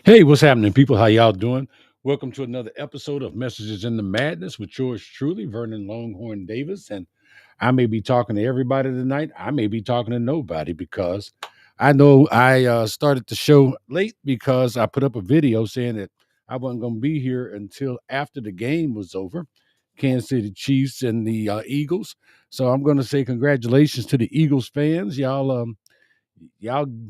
Hey, what's happening, people? How y'all doing? Welcome to another episode of Messages in the Madness with yours truly, Vernon Longhorn Davis. And I may be talking to everybody tonight. I may be talking to nobody because I know I started the show late because I put up a video saying that I wasn't going to be here until after the game was over, Kansas City Chiefs and the Eagles. So I'm going to say congratulations to the Eagles fans. Y'all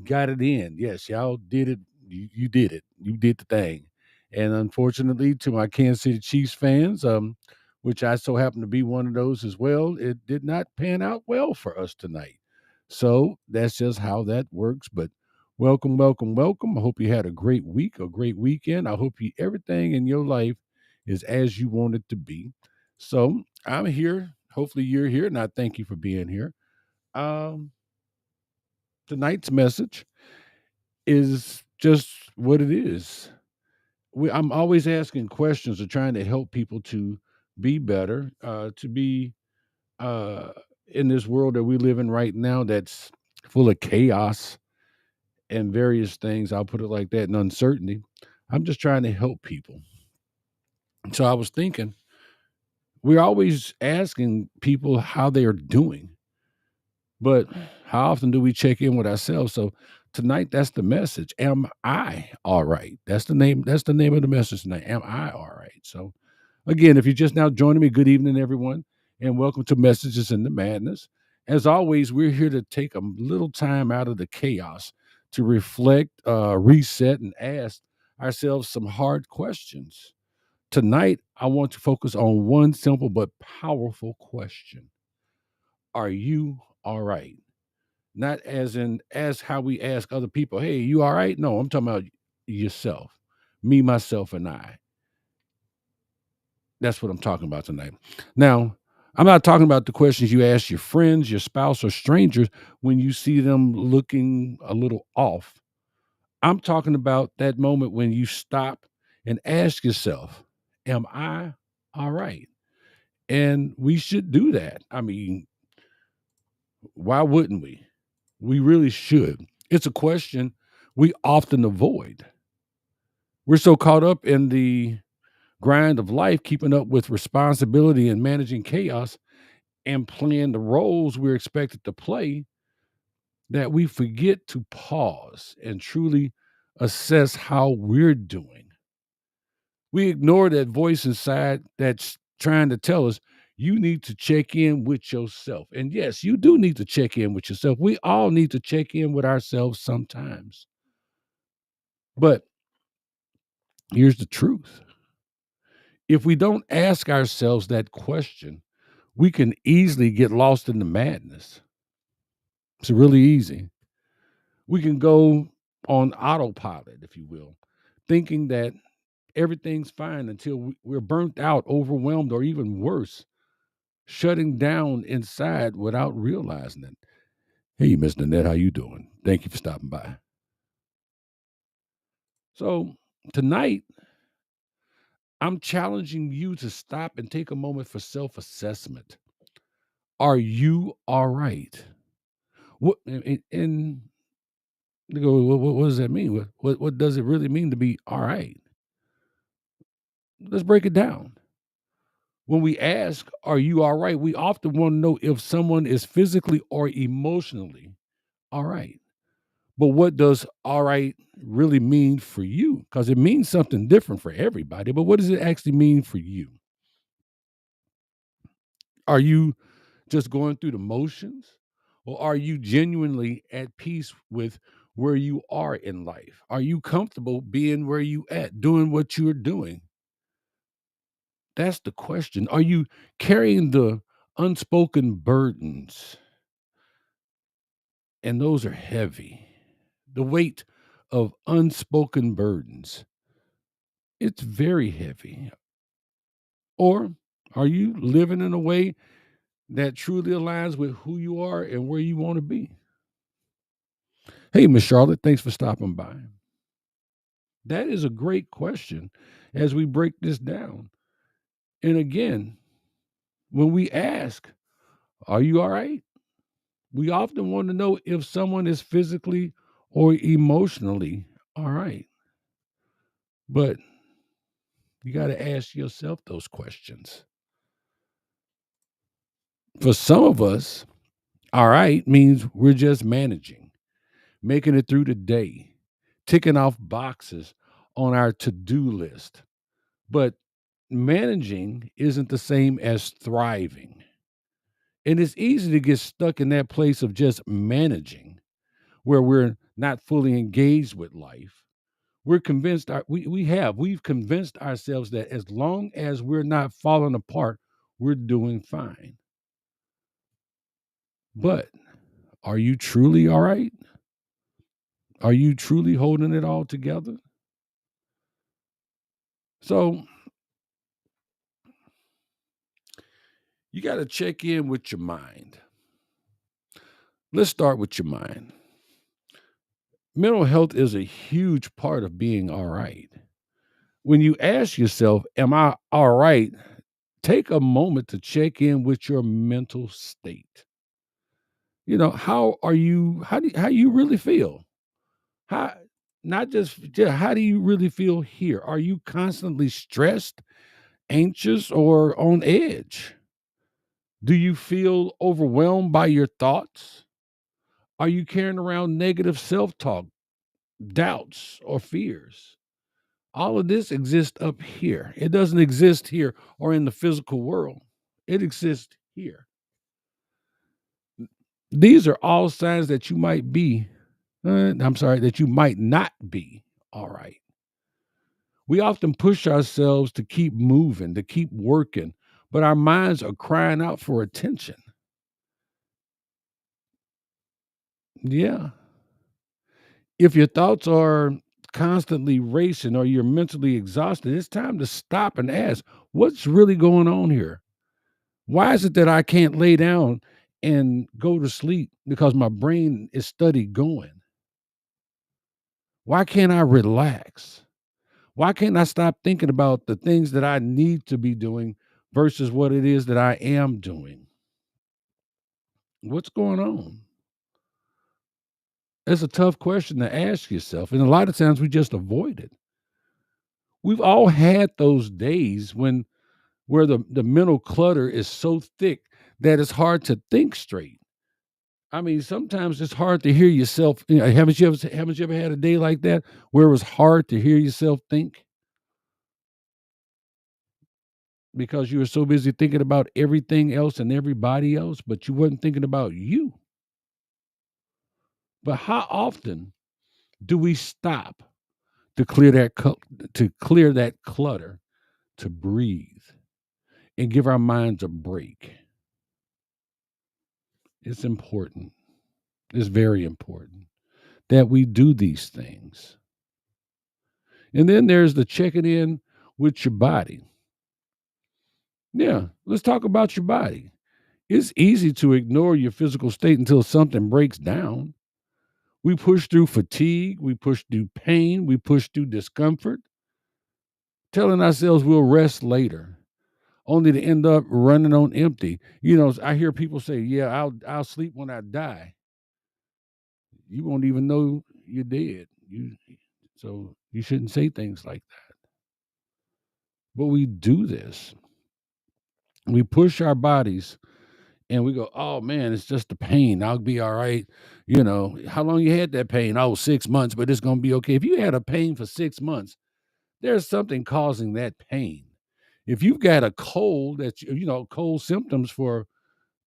got it in. Yes, y'all did it. You did it. You did the thing. And unfortunately, to my Kansas City Chiefs fans, which I so happen to be one of those as well, it did not pan out well for us tonight. So that's just how that works. But welcome, welcome, welcome. I hope you had a great week, a great weekend. I hope everything in your life is as you want it to be. So I'm here. Hopefully you're here, and I thank you for being here. Um, Tonight's message is just what it is. I'm always asking questions or trying to help people to be better, to be uh, in this world that we live in right now that's full of chaos and various things. I'll put it like that, and uncertainty. I'm just trying to help people. So I was thinking, we're always asking people how they are doing. But how often do we check in with ourselves? So tonight, that's the message. Am I all right? That's the name. That's the name of the message tonight. Am I all right? So again, if you're just now joining me, good evening, everyone, and welcome to Messages in the Madness. As always, we're here to take a little time out of the chaos to reflect, reset, and ask ourselves some hard questions. Tonight, I want to focus on one simple but powerful question. Are you all right? Not as in as how we ask other people, "Hey, you all right?" No, I'm talking about yourself, me, myself, and I. That's what I'm talking about tonight. Now, I'm not talking about the questions you ask your friends, your spouse, or strangers when you see them looking a little off. I'm talking about that moment when you stop and ask yourself, "Am I all right?" And we should do that. I mean, why wouldn't we? We really should. It's a question we often avoid. We're so caught up in the grind of life, keeping up with responsibility and managing chaos and playing the roles we're expected to play, that we forget to pause and truly assess how we're doing. We ignore that voice inside that's trying to tell us you need to check in with yourself. And yes, you do need to check in with yourself. We all need to check in with ourselves sometimes. But here's the truth: if we don't ask ourselves that question, we can easily get lost in the madness. It's really easy. We can go on autopilot, if you will, thinking that everything's fine until we're burnt out, overwhelmed, or even worse, shutting down inside without realizing it. Hey, Miss Nanette, how you doing? Thank you for stopping by. So tonight, I'm challenging you to stop and take a moment for self-assessment. Are you all right? What and they go, what does that mean? What does it really mean to be all right? Let's break it down. When we ask, are you all right? We often want to know if someone is physically or emotionally all right. But what does all right really mean for you? Because it means something different for everybody. But what does it actually mean for you? Are you just going through the motions? Or are you genuinely at peace with where you are in life? Are you comfortable being where you at, doing what you're doing? That's the question. Are you carrying the unspoken burdens? And those are heavy. The weight of unspoken burdens, it's very heavy. Or are you living in a way that truly aligns with who you are and where you want to be? Hey, Miss Charlotte, thanks for stopping by. That is a great question as we break this down. And again, when we ask, are you all right? We often want to know if someone is physically or emotionally all right. But you got to ask yourself those questions. For some of us, all right means we're just managing, making it through the day, ticking off boxes on our to do list. But managing isn't the same as thriving. And it's easy to get stuck in that place of just managing where we're not fully engaged with life. We're convinced we've convinced ourselves that as long as we're not falling apart, we're doing fine. But are you truly all right? Are you truly holding it all together? So you got to check in with your mind. Let's start with your mind. Mental health is a huge part of being all right. When you ask yourself, am I all right? Take a moment to check in with your mental state. How are you how you really feel? How not just how do you really feel here? Are you constantly stressed, anxious, or on edge? Do you feel overwhelmed by your thoughts? Are you carrying around negative self-talk, doubts, or fears? All of this exists up here. It doesn't exist here or in the physical world. It exists here. These are all signs that you might be, that you might not be all right. We often push ourselves to keep moving, to keep working, but our minds are crying out for attention. Yeah. If your thoughts are constantly racing or you're mentally exhausted, it's time to stop and ask, what's really going on here? Why is it that I can't lay down and go to sleep because my brain is steady going? Why can't I relax? Why can't I stop thinking about the things that I need to be doing versus what it is that I am doing? What's going on? It's a tough question to ask yourself. And a lot of times we just avoid it. We've all had those days where the mental clutter is so thick that it's hard to think straight. I mean, sometimes it's hard to hear yourself. Haven't you ever had a day like that where it was hard to hear yourself think because you were so busy thinking about everything else and everybody else, but you wasn't thinking about you? But how often do we stop to clear that clutter, to breathe and give our minds a break? It's important. It's very important that we do these things. And then there's the checking in with your body. Yeah, let's talk about your body. It's easy to ignore your physical state until something breaks down. We push through fatigue, we push through pain, we push through discomfort, telling ourselves we'll rest later, only to end up running on empty. I hear people say, "Yeah, I'll sleep when I die." You won't even know you're dead. So you shouldn't say things like that. But we do this. We push our bodies and we go, "Oh man, it's just the pain. I'll be all right." How long you had that pain? Oh, 6 months, but it's gonna be okay. If you had a pain for 6 months, there's something causing that pain. If you've got a cold cold symptoms for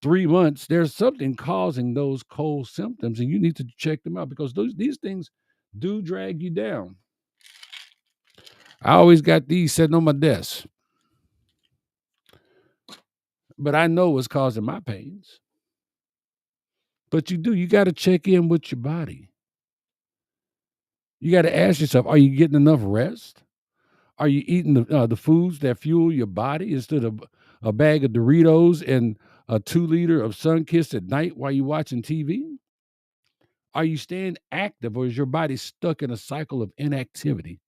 3 months, there's something causing those cold symptoms, and you need to check them out because these things do drag you down. I always got these sitting on my desk, but I know what's causing my pains. But you got to check in with your body. You got to ask yourself, are you getting enough rest? Are you eating the foods that fuel your body instead of a bag of Doritos and a 2 liter of Sunkist at night while you're watching TV? Are you staying active or is your body stuck in a cycle of inactivity?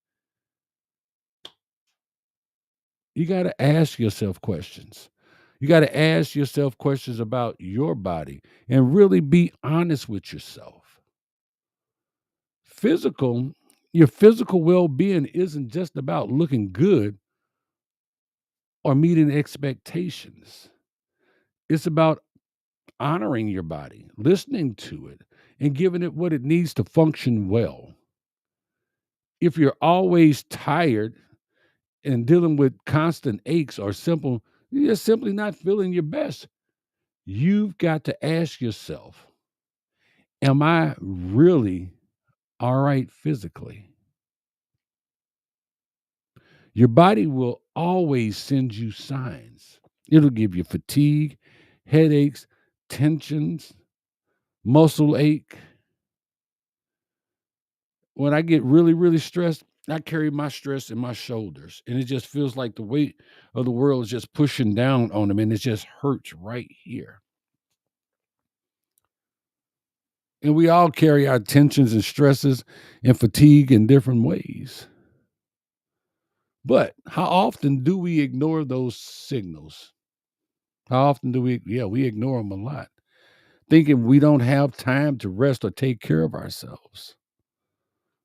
You got to ask yourself questions. You got to ask yourself questions about your body and really be honest with yourself. Physical, Your physical well-being isn't just about looking good or meeting expectations. It's about honoring your body, listening to it, and giving it what it needs to function well. If you're always tired and dealing with constant aches or you're simply not feeling your best, you've got to ask yourself, am I really all right physically? Your body will always send you signs. It'll give you fatigue, headaches, tensions, muscle ache. When I get really, really stressed, I carry my stress in my shoulders, and it just feels like the weight of the world is just pushing down on them, and it just hurts right here. And we all carry our tensions and stresses and fatigue in different ways. But how often do we ignore those signals? How often do we? Yeah, we ignore them a lot, thinking we don't have time to rest or take care of ourselves.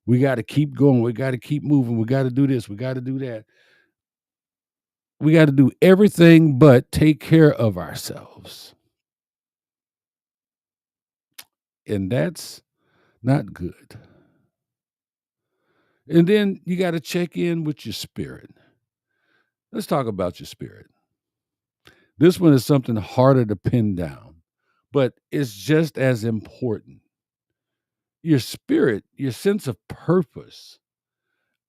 We got to keep going. We got to keep moving. We got to do this. We got to do that. We got to do everything but take care of ourselves. And that's not good. And then you got to check in with your spirit. Let's talk about your spirit. This one is something harder to pin down, but it's just as important. Your spirit, your sense of purpose,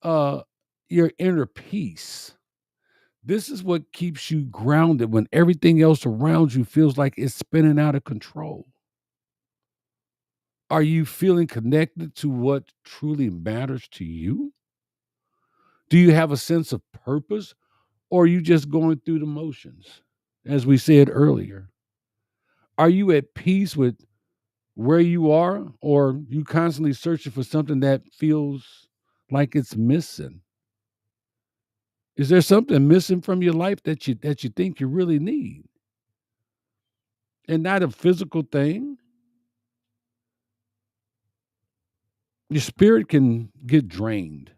uh, your inner peace. This is what keeps you grounded when everything else around you feels like it's spinning out of control. Are you feeling connected to what truly matters to you? Do you have a sense of purpose, or are you just going through the motions? As we said earlier, are you at peace with where you are, or you constantly searching for something that feels like it's missing? Is there something missing from your life that you think you really need, and not a physical thing? Your spirit can get drained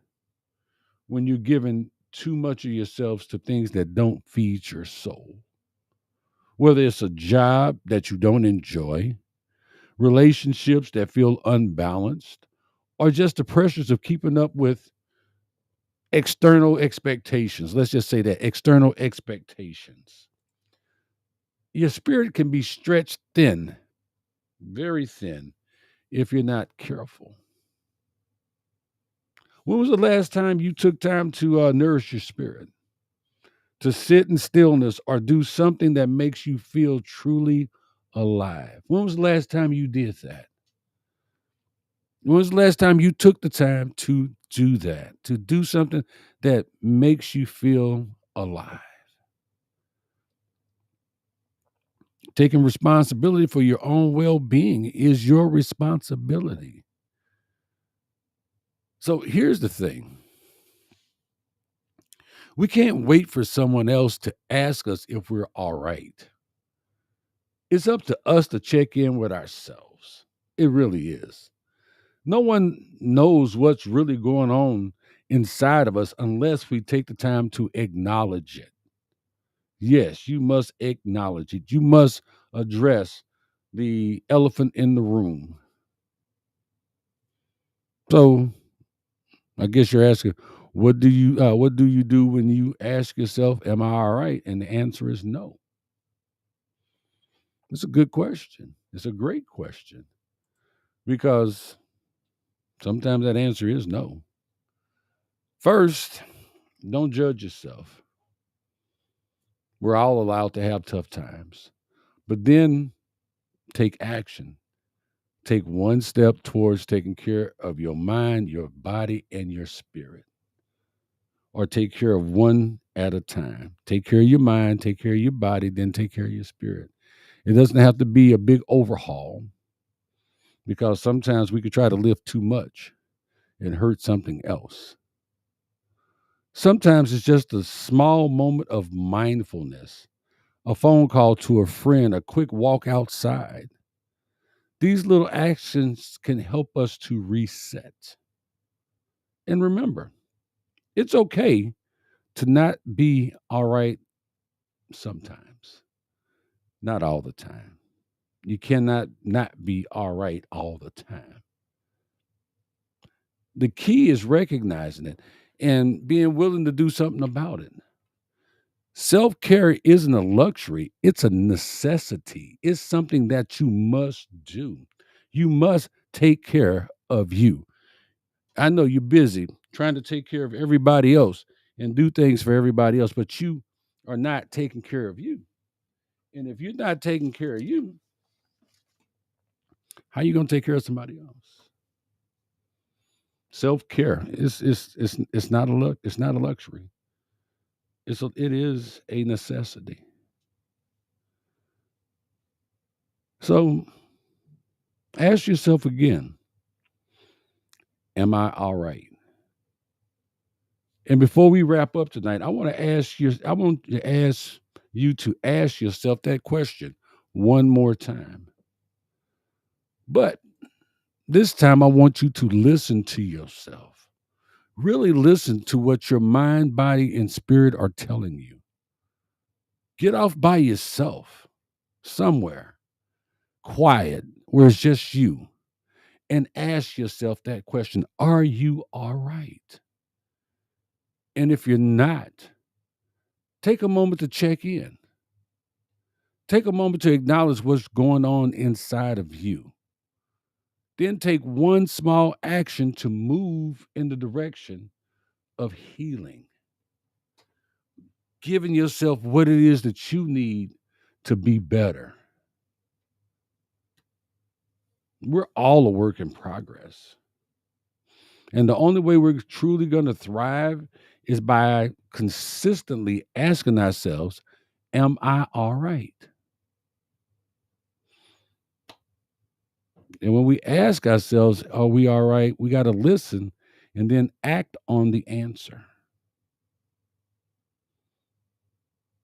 when you're giving too much of yourselves to things that don't feed your soul. Whether it's a job that you don't enjoy, relationships that feel unbalanced, or just the pressures of keeping up with external expectations. Let's just say that external expectations. Your spirit can be stretched thin, very thin, if you're not careful. When was the last time you took time to nourish your spirit? To sit in stillness or do something that makes you feel truly alive? When was the last time you did that? When was the last time you took the time to do that? To do something that makes you feel alive? Taking responsibility for your own well being is your responsibility. So here's the thing, we can't wait for someone else to ask us if we're all right. It's up to us to check in with ourselves. It really is. No one knows what's really going on inside of us unless we take the time to acknowledge it. Yes, you must acknowledge it. You must address the elephant in the room. So I guess you're asking, what do you do when you ask yourself, am I all right? And the answer is no. It's a good question. It's a great question because sometimes that answer is no. First, don't judge yourself. We're all allowed to have tough times, but then take action. Take one step towards taking care of your mind, your body, and your spirit, or take care of one at a time. Take care of your mind, take care of your body, then take care of your spirit. It doesn't have to be a big overhaul because sometimes we could try to lift too much and hurt something else. Sometimes it's just a small moment of mindfulness, a phone call to a friend, a quick walk outside. These little actions can help us to reset. And remember, it's okay to not be all right sometimes, not all the time. You cannot not be all right all the time. The key is recognizing it and being willing to do something about it. Self care isn't a luxury, it's a necessity. It's something that you must do. You must take care of you. I know you're busy trying to take care of everybody else and do things for everybody else, but you are not taking care of you. And if you're not taking care of you, how are you going to take care of somebody else? Self care it's not a it's not a luxury. It is a necessity. So ask yourself again, am I all right? And before we wrap up tonight, I want to ask you to ask yourself that question one more time. But this time I want you to listen to yourself. Really listen to what your mind, body, and spirit are telling you. Get off by yourself somewhere, quiet, where it's just you, and ask yourself that question. Are you all right? And if you're not, take a moment to check in. Take a moment to acknowledge what's going on inside of you. Then take one small action to move in the direction of healing, giving yourself what it is that you need to be better. We're all a work in progress. And the only way we're truly going to thrive is by consistently asking ourselves, am I all right? And when we ask ourselves, are we all right? We got to listen and then act on the answer.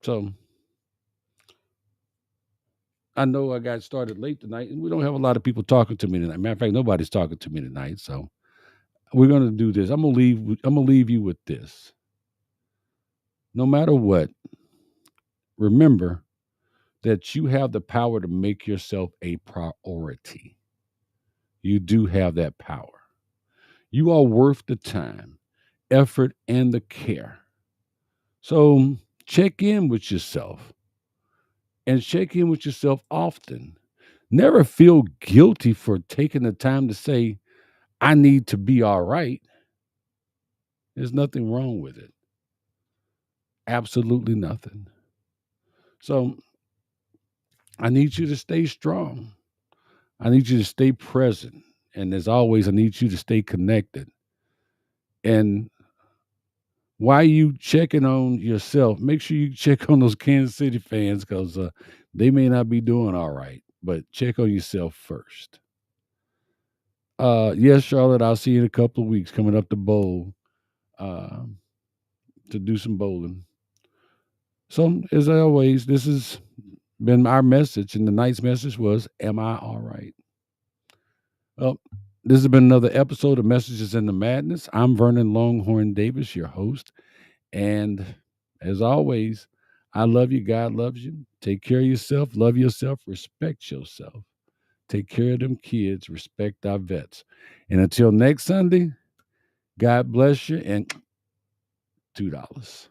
So I know I got started late tonight, and we don't have a lot of people talking to me tonight. Matter of fact, nobody's talking to me tonight. So we're going to do this. I'm gonna leave you with this. No matter what, remember that you have the power to make yourself a priority. You do have that power. You are worth the time, effort, and the care. So check in with yourself and check in with yourself often. Never feel guilty for taking the time to say, I need to be all right. There's nothing wrong with it. Absolutely nothing. So I need you to stay strong. I need you to stay present. And as always, I need you to stay connected. And while you checking on yourself, make sure you check on those Kansas City fans because they may not be doing all right. But check on yourself first. Yes, Charlotte, I'll see you in a couple of weeks coming up to bowl uh, to do some bowling. So, as always, this has been our message, and the night's message was, am I all right? Well, this has been another episode of Messages in the Madness. I'm Vernon Longhorn Davis, your host. And as always, I love you. God loves you. Take care of yourself. Love yourself. Respect yourself. Take care of them kids. Respect our vets. And until next Sunday, God bless you and $2.